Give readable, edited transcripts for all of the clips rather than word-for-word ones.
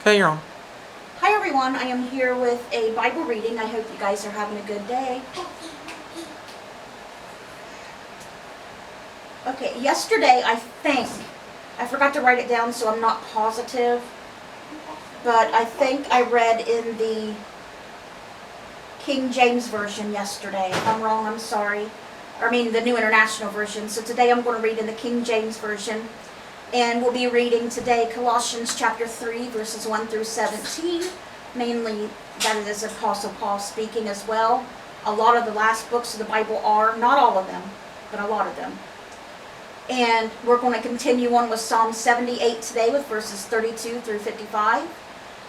Okay, you're on. Hi everyone, I am here with a Bible reading. I hope you guys are having a good day. Okay, yesterday I forgot to write it down so I'm not positive, but I think I read in the King James Version yesterday. If I'm wrong, I'm sorry. The New International Version. So today I'm going to read in the King James Version. And we'll be reading today Colossians chapter 3, verses 1 through 17. Mainly, that is Apostle Paul speaking as well. A lot of the last books of the Bible are, not all of them, but a lot of them. And we're going to continue on with Psalm 78 today with verses 32 through 55.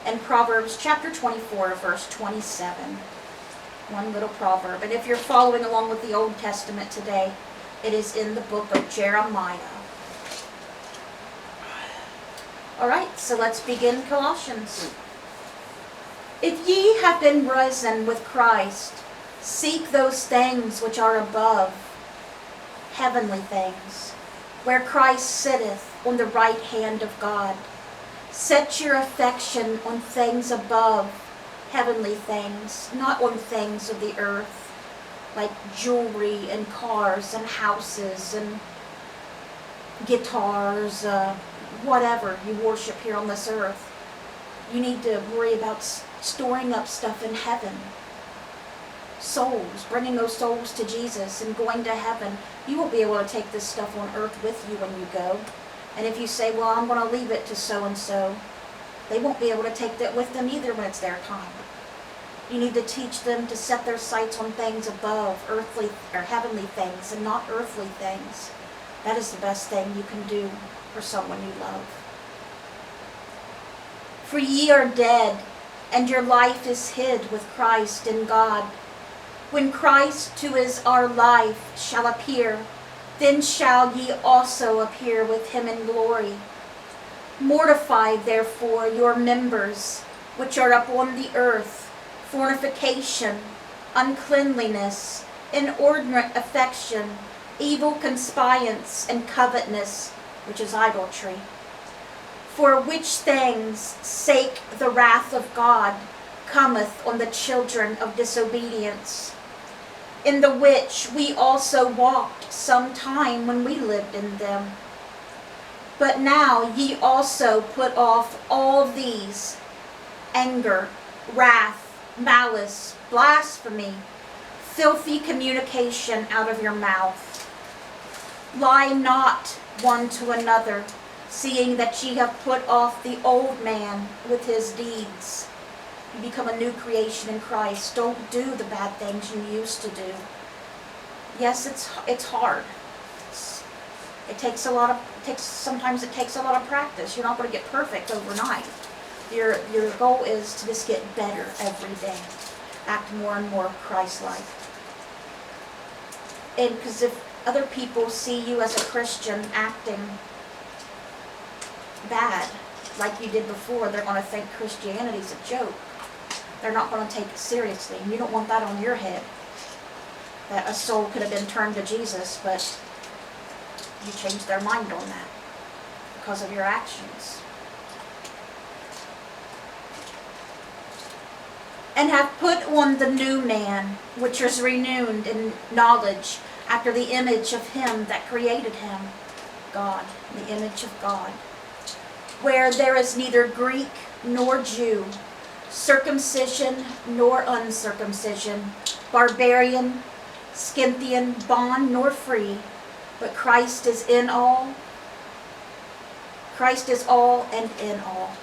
And Proverbs chapter 24, verse 27. One little proverb. And if you're following along with the Old Testament today, it is in the book of Jeremiah. Alright, so let's begin Colossians. If ye have been risen with Christ, seek those things which are above, heavenly things, where Christ sitteth on the right hand of God. Set your affection on things above, heavenly things, not on things of the earth, like jewelry and cars and houses and guitars, whatever you worship here on this earth. You need to worry about storing up stuff in heaven. Souls, bringing those souls to Jesus and going to heaven. You won't be able to take this stuff on earth with you when you go. And if you say, well, I'm going to leave it to so-and-so, they won't be able to take that with them either when it's their time. You need to teach them to set their sights on things above, earthly or heavenly things, and not earthly things. That is the best thing you can do for someone you love. For ye are dead, and your life is hid with Christ in God. When Christ, who is our life, shall appear, then shall ye also appear with him in glory. Mortify therefore your members, which are upon the earth, fornication, uncleanliness, inordinate affection, evil conspiance, and covetousness, which is idolatry. For which things sake the wrath of God cometh on the children of disobedience, in the which we also walked some time when we lived in them. But now ye also put off all these: anger, wrath, malice, blasphemy, filthy communication out of your mouth. Lie not one to another, seeing that ye have put off the old man with his deeds. You become a new creation in Christ. Don't do the bad things you used to do. Yes, it's hard. Sometimes it takes a lot of practice. You're not going to get perfect overnight. Your goal is to just get better every day. Act more and more Christ-like. And because if other people see you as a Christian acting bad, like you did before, they're going to think Christianity's a joke. They're not going to take it seriously. And you don't want that on your head. That a soul could have been turned to Jesus, but you changed their mind on that because of your actions. And have put on the new man, which is renewed in knowledge, after the image of him that created him, God, the image of God, where there is neither Greek nor Jew, circumcision nor uncircumcision, barbarian, Scythian, bond nor free, but Christ is in all. Christ is all and in all.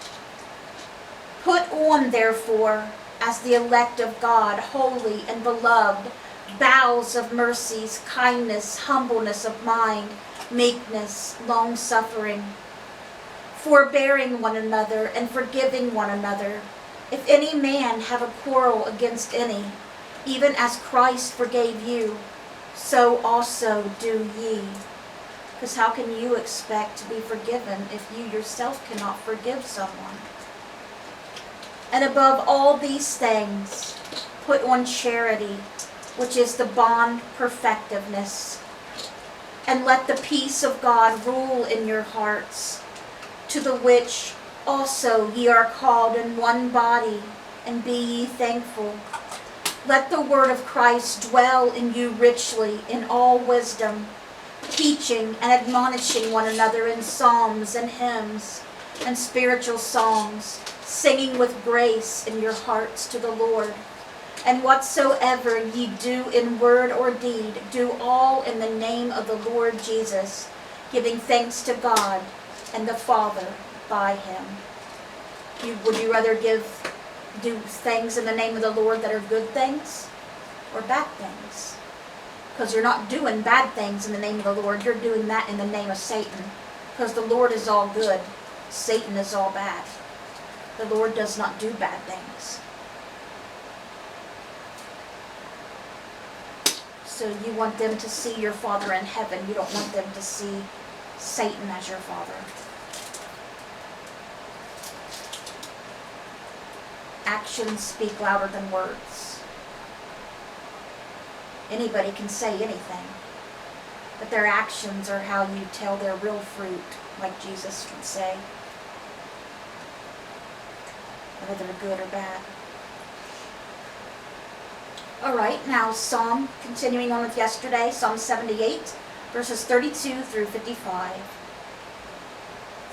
Put on, therefore, as the elect of God, holy and beloved, bowels of mercies, kindness, humbleness of mind, meekness, long-suffering, forbearing one another and forgiving one another. If any man have a quarrel against any, even as Christ forgave you, so also do ye. Because how can you expect to be forgiven if you yourself cannot forgive someone? And above all these things, put on charity, which is the bond perfectiveness. And let the peace of God rule in your hearts, to the which Also ye are called in one body, and be ye thankful. Let the word of Christ dwell in you richly in all wisdom, teaching and admonishing one another in psalms and hymns and spiritual songs, singing with grace in your hearts to the Lord. And whatsoever ye do in word or deed, do all in the name of the Lord Jesus, giving thanks to God and the Father by him. Would you rather do things in the name of the Lord that are good things or bad things? Because you're not doing bad things in the name of the Lord. You're doing that in the name of Satan. Because the Lord is all good. Satan is all bad. The Lord does not do bad things. So you want them to see your Father in heaven. You don't want them to see Satan as your father. Actions speak louder than words. Anybody can say anything, but their actions are how you tell their real fruit, like Jesus would say, whether they're good or bad. All right, now continuing on with yesterday, Psalm 78, verses 32 through 55.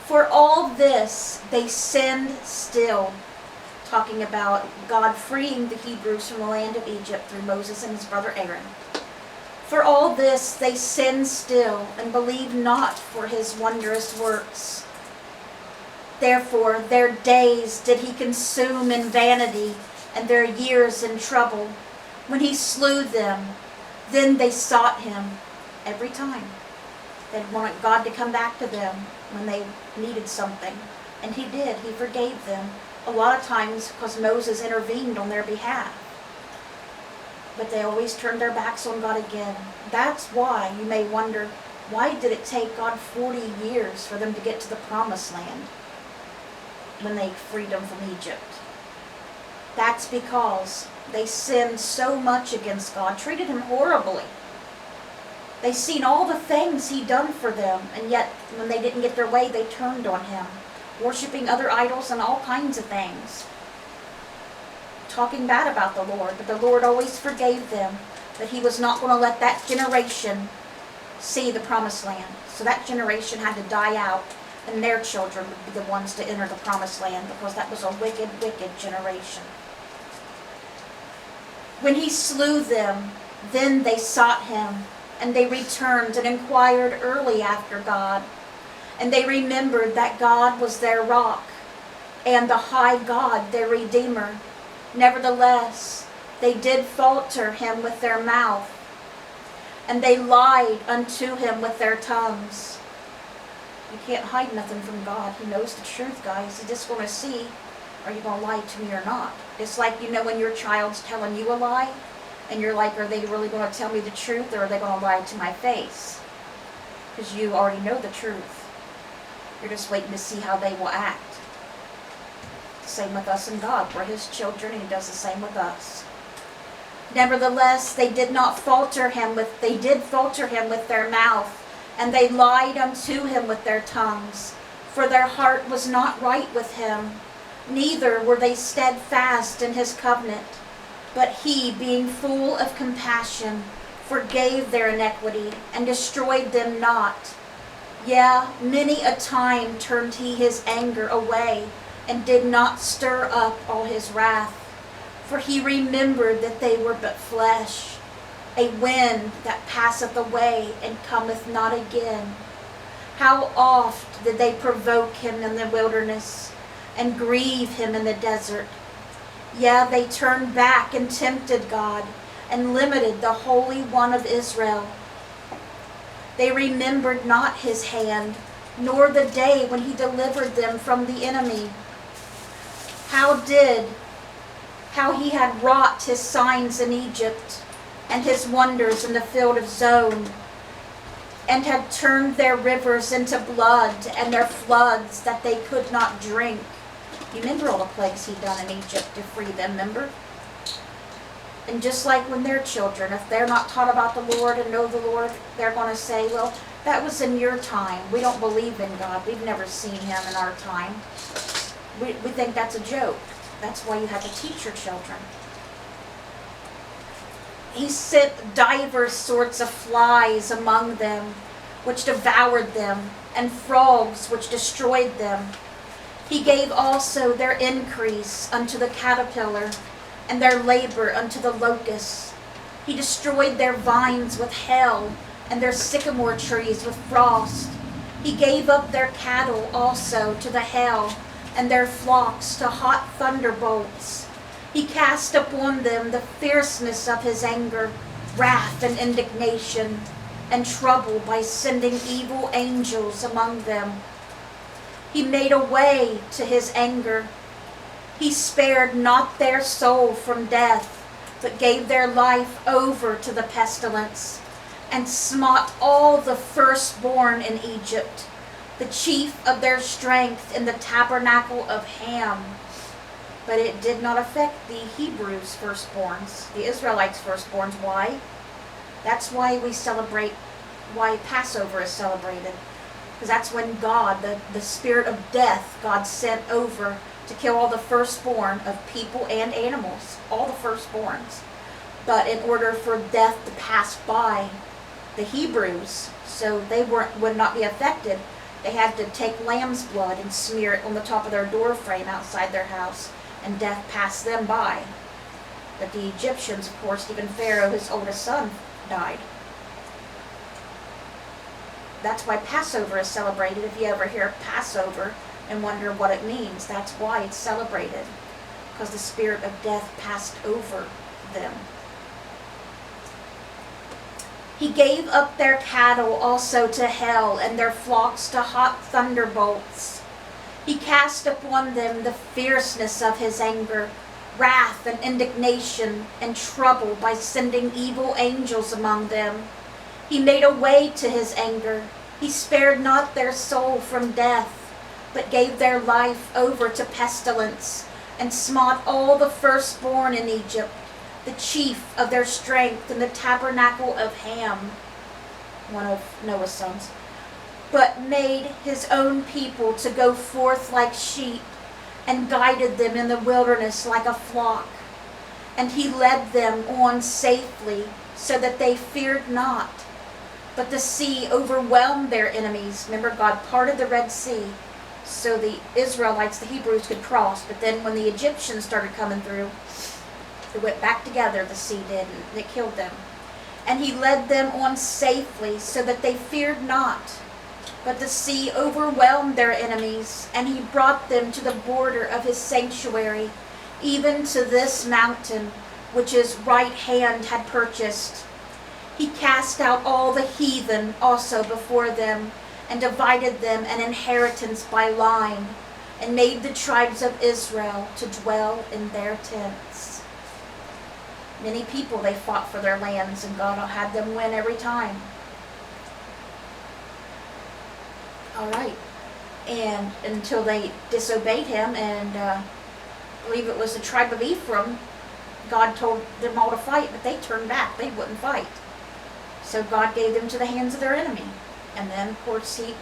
For all this they sinned still, talking about God freeing the Hebrews from the land of Egypt through Moses and his brother Aaron. For all this they sinned still, and believed not for his wondrous works. Therefore their days did he consume in vanity, and their years in trouble. When he slew them, then they sought him every time. They wanted God to come back to them when they needed something. And he did. He forgave them. A lot of times because Moses intervened on their behalf. But they always turned their backs on God again. That's why you may wonder, why did it take God 40 years for them to get to the promised land when they freed them from Egypt? That's because they sinned so much against God, treated him horribly. They seen all the things he'd done for them, and yet when they didn't get their way, they turned on him, worshiping other idols and all kinds of things, talking bad about the Lord. But the Lord always forgave them, but he was not going to let that generation see the promised land. So that generation had to die out, and their children would be the ones to enter the promised land, because that was a wicked, wicked generation. When he slew them, then they sought him, and they returned and inquired early after God. And they remembered that God was their rock, and the high God their Redeemer. Nevertheless, they did falter him with their mouth, and they lied unto him with their tongues. You can't hide nothing from God. He knows the truth, guys. He's just going to see, are you going to lie to me or not? It's like, when your child's telling you a lie, and you're like, are they really going to tell me the truth, or are they going to lie to my face? Because you already know the truth. You're just waiting to see how they will act. Same with us and God. We're his children, and he does the same with us. Nevertheless, they did falter him with their mouth, and they lied unto him with their tongues. For their heart was not right with him, neither were they steadfast in his covenant. But he, being full of compassion, forgave their iniquity, and destroyed them not. Yea, many a time turned he his anger away, and did not stir up all his wrath. For he remembered that they were but flesh, a wind that passeth away, and cometh not again. How oft did they provoke him in the wilderness, and grieve him in the desert? Yea, they turned back and tempted God, and limited the Holy One of Israel. They remembered not his hand, nor the day when he delivered them from the enemy. How he had wrought his signs in Egypt, and his wonders in the field of Zon, and had turned their rivers into blood, and their floods that they could not drink. You remember all the plagues he'd done in Egypt to free them, remember? And just like when they're children, if they're not taught about the Lord and know the Lord, they're going to say, well, that was in your time. We don't believe in God. We've never seen him in our time. we think that's a joke. That's why you have to teach your children. He sent divers sorts of flies among them, which devoured them, and frogs, which destroyed them. He gave also their increase unto the caterpillar, and their labor unto the locust. He destroyed their vines with hail, and their sycamore trees with frost. He gave up their cattle also to the hail, and their flocks to hot thunderbolts. He cast upon them the fierceness of his anger, wrath and indignation, and trouble by sending evil angels among them. He made a way to his anger. He spared not their soul from death, but gave their life over to the pestilence, and smote all the firstborn in Egypt, the chief of their strength in the tabernacle of Ham. But it did not affect the Hebrews' firstborns, the Israelites' firstborns. Why? That's why we celebrate, why Passover is celebrated. Because that's when God, the spirit of death, God sent over to kill all the firstborn of people and animals, all the firstborns. But in order for death to pass by the Hebrews, so they would not be affected, they had to take lamb's blood and smear it on the top of their door frame outside their house, and death passed them by. But the Egyptians, of course, even Pharaoh, his oldest son, died. That's why Passover is celebrated. If you ever hear Passover and wonder what it means, that's why it's celebrated. Because the spirit of death passed over them. He gave up their cattle also to hell, and their flocks to hot thunderbolts. He cast upon them the fierceness of his anger, wrath and indignation, and trouble by sending evil angels among them. He made a way to his anger. He spared not their soul from death, but gave their life over to pestilence, and smote all the firstborn in Egypt, the chief of their strength in the tabernacle of Ham, one of Noah's sons, but made his own people to go forth like sheep, and guided them in the wilderness like a flock. And he led them on safely, so that they feared not. But the sea overwhelmed their enemies. Remember, God parted the Red Sea, so the Israelites, the Hebrews, could cross. But then when the Egyptians started coming through, they went back together, the sea did, and it killed them. And he led them on safely, so that they feared not. But the sea overwhelmed their enemies, and he brought them to the border of his sanctuary, even to this mountain, which his right hand had purchased. He cast out all the heathen also before them, and divided them an inheritance by line, and made the tribes of Israel to dwell in their tents. Many people, they fought for their lands, and God had them win every time. All right. And until they disobeyed him, and I believe it was the tribe of Ephraim, God told them all to fight, but they turned back. They wouldn't fight. So God gave them to the hands of their enemy. And then, of course, he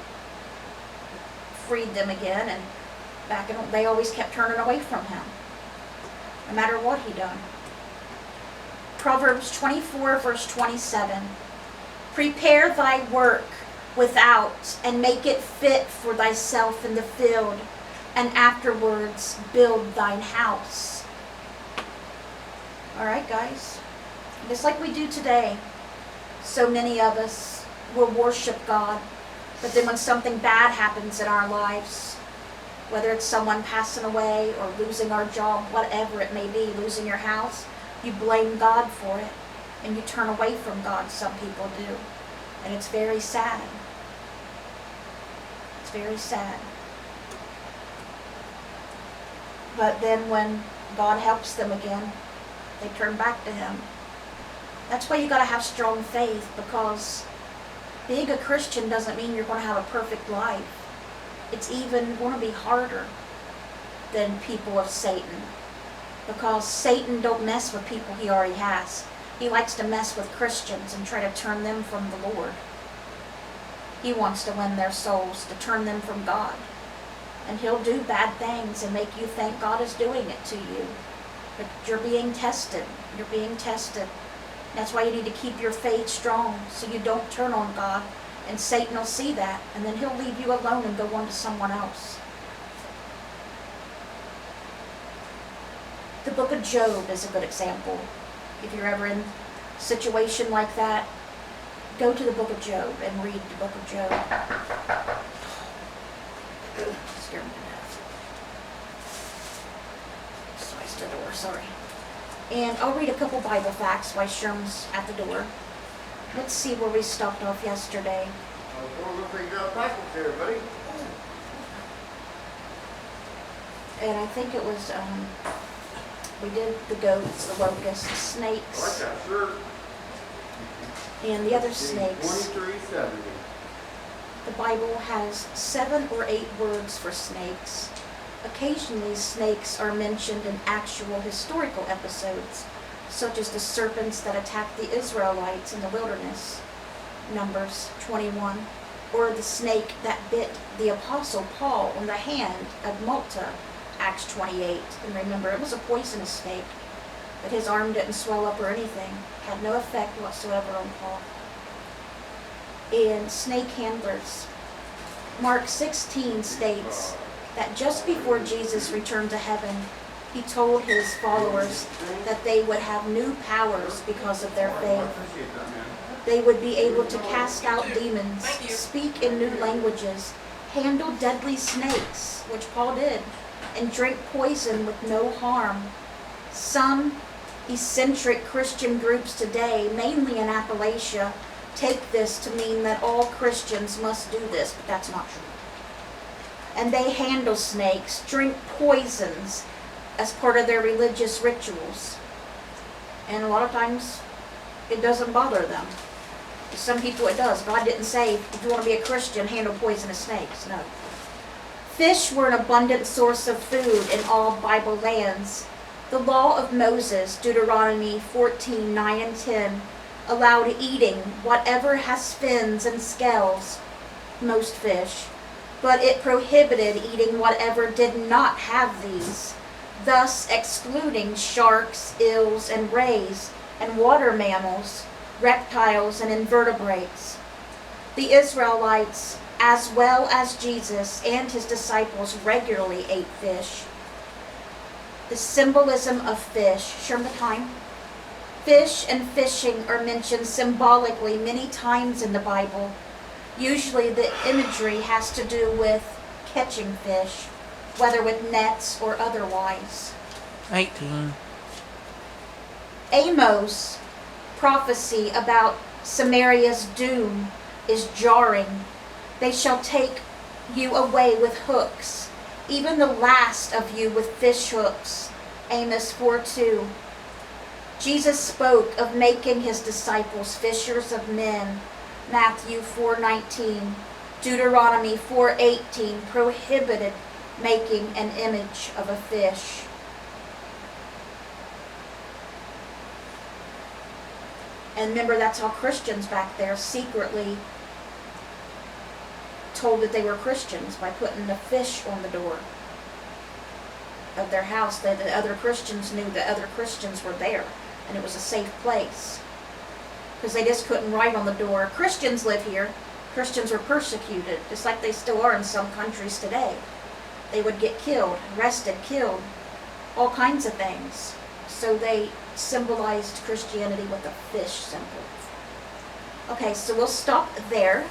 freed them again, and they always kept turning away from him, no matter what he done. Proverbs 24, verse 27. Prepare thy work without, and make it fit for thyself in the field, and afterwards build thine house. All right, guys. Just like we do today, so many of us will worship God, but then when something bad happens in our lives, whether it's someone passing away or losing our job, whatever it may be, losing your house, you blame God for it, and you turn away from God. Some people do, and it's very sad. It's very sad. But then when God helps them again, they turn back to him. That's why you got to have strong faith, because being a Christian doesn't mean you're going to have a perfect life. It's even going to be harder than people of Satan, because Satan don't mess with people he already has. He likes to mess with Christians and try to turn them from the Lord. He wants to win their souls, to turn them from God. And he'll do bad things and make you think God is doing it to you. But you're being tested. You're being tested. That's why you need to keep your faith strong so you don't turn on God. And Satan will see that, and then he'll leave you alone and go on to someone else. The book of Job is a good example. If you're ever in a situation like that, go to the book of Job and read the book of Job. Scare me to death. Sliced the door, sorry. And I'll read a couple Bible facts while Sherm's at the door. Let's see where we stopped off yesterday. Everybody. And I think it was, we did the goats, the locusts, the snakes, I like that shirt. and the other snakes. 2370. The Bible has 7 or 8 words for snakes. Occasionally, snakes are mentioned in actual historical episodes, such as the serpents that attacked the Israelites in the wilderness, Numbers 21, or the snake that bit the Apostle Paul on the hand at Malta, Acts 28. And remember, it was a poisonous snake, but his arm didn't swell up or anything, had no effect whatsoever on Paul. And snake handlers. Mark 16 states that just before Jesus returned to heaven, he told his followers that they would have new powers because of their faith. They would be able to cast out demons, speak in new languages, handle deadly snakes, which Paul did, and drink poison with no harm. Some eccentric Christian groups today, mainly in Appalachia, take this to mean that all Christians must do this, but that's not true. And they handle snakes, drink poisons as part of their religious rituals. And a lot of times it doesn't bother them. Some people it does. God didn't say, if you want to be a Christian, handle poisonous snakes. No. Fish were an abundant source of food in all Bible lands. The law of Moses, Deuteronomy 14:9 and 10, allowed eating whatever has fins and scales, most fish, but it prohibited eating whatever did not have these, thus excluding sharks, eels, and rays, and water mammals, reptiles, and invertebrates. The Israelites, as well as Jesus and his disciples, regularly ate fish. The symbolism of fish. Sherman. Fish and fishing are mentioned symbolically many times in the Bible. Usually the imagery has to do with catching fish, whether with nets or otherwise. 18. Amos' prophecy about Samaria's doom is jarring. They shall take you away with hooks, even the last of you with fish hooks. Amos 4:2. Jesus spoke of making his disciples fishers of men. Matthew 4:19. Deuteronomy 4:18 prohibited making an image of a fish. And remember, that's how Christians back there secretly told that they were Christians, by putting the fish on the door of their house. That the other Christians knew that other Christians were there, and it was a safe place. Because they just couldn't write on the door, Christians live here. Christians were persecuted, just like they still are in some countries today. They would get killed, arrested, killed, all kinds of things. So they symbolized Christianity with a fish symbol. Okay, so we'll stop there.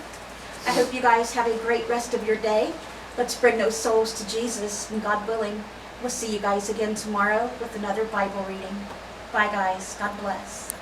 I hope you guys have a great rest of your day. Let's bring those souls to Jesus, and God willing, we'll see you guys again tomorrow with another Bible reading. Bye guys, God bless.